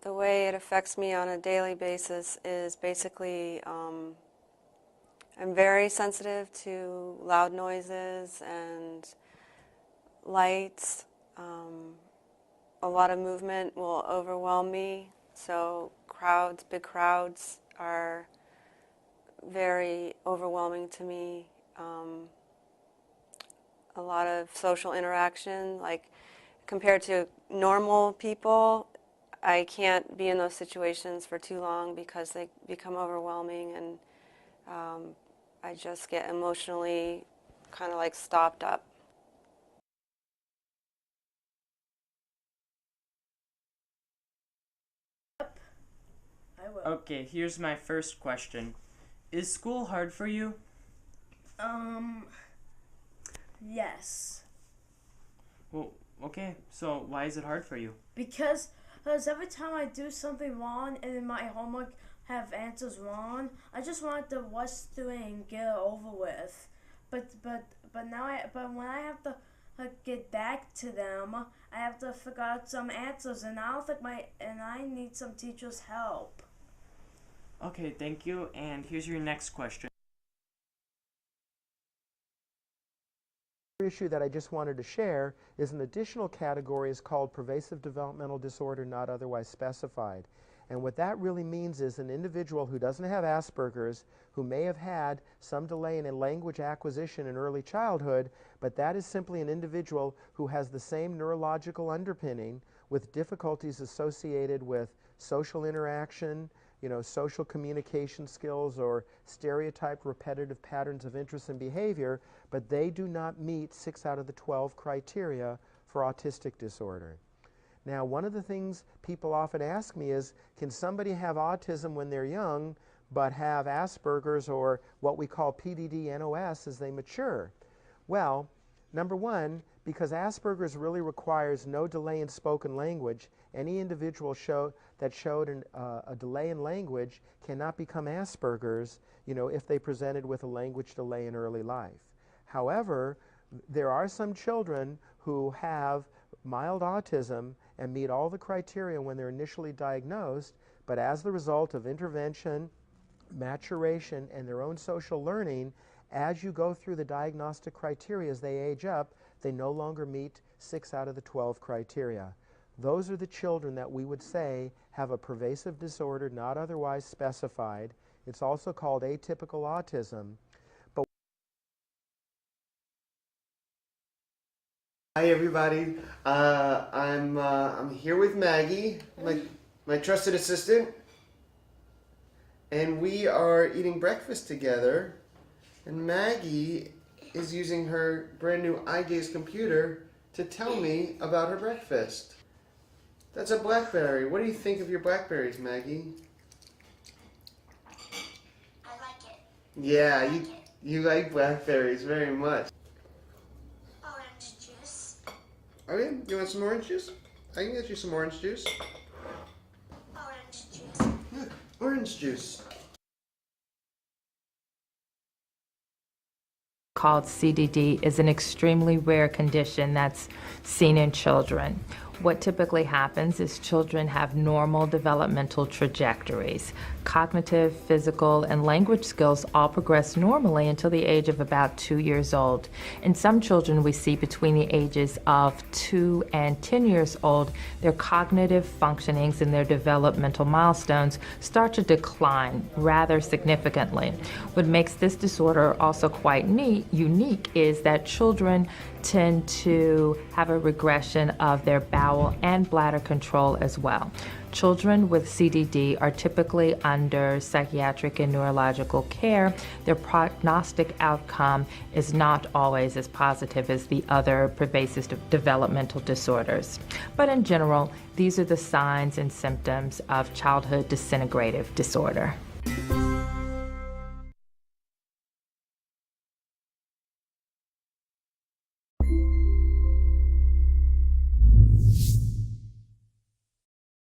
The way it affects me on a daily basis is basically I'm very sensitive to loud noises and lights. A lot of movement will overwhelm me, so big crowds are very overwhelming to me. A lot of social interaction, like compared to normal people, I can't be in those situations for too long because they become overwhelming, and I just get emotionally kind of like stopped up. I will. Okay, here's my first question. Is school hard for you? Yes. Well, okay, so why is it hard for you? Because every time I do something wrong and in my homework have answers wrong, I just want to rush through it and get it over with. But when I have to get back to them, I have to figure out some answers, and I need some teachers' help. Okay, thank you, and here's your next question. Issue that I just wanted to share is an additional category is called pervasive developmental disorder not otherwise specified. And what that really means is an individual who doesn't have Asperger's, who may have had some delay in a language acquisition in early childhood, but that is simply an individual who has the same neurological underpinning with difficulties associated with social interaction, social communication skills, or stereotyped repetitive patterns of interest and behavior, but they do not meet 6 out of the 12 criteria for autistic disorder. Now, one of the things people often ask me is, can somebody have autism when they're young but have Asperger's or what we call PDD-NOS as they mature? Well, number one, because Asperger's really requires no delay in spoken language, any individual that showed a delay in language cannot become Asperger's, if they presented with a language delay in early life. However, there are some children who have mild autism and meet all the criteria when they're initially diagnosed, but as the result of intervention, maturation, and their own social learning, as you go through the diagnostic criteria as they age up, they no longer meet 6 out of the 12 criteria. Those are the children that we would say have a pervasive disorder not otherwise specified. It's also called atypical autism. Hi everybody. I'm here with Maggie, my trusted assistant, and we are eating breakfast together. And Maggie is using her brand new eye gaze computer to tell me about her breakfast. That's a blackberry. What do you think of your blackberries, Maggie? I like it. Yeah, you like blackberries very much. Orange juice. Okay, you want some orange juice? I can get you some orange juice. Orange juice. Yeah, orange juice. Called CDD is an extremely rare condition that's seen in children. What typically happens is children have normal developmental trajectories. Cognitive, physical, and language skills all progress normally until the age of about 2 years old. In some children we see between the ages of 2 and 10 years old, their cognitive functionings and their developmental milestones start to decline rather significantly. What makes this disorder also quite unique is that children tend to have a regression of their bowel and bladder control as well. Children with CDD are typically under psychiatric and neurological care. Their prognostic outcome is not always as positive as the other pervasive developmental disorders. But in general, these are the signs and symptoms of childhood disintegrative disorder.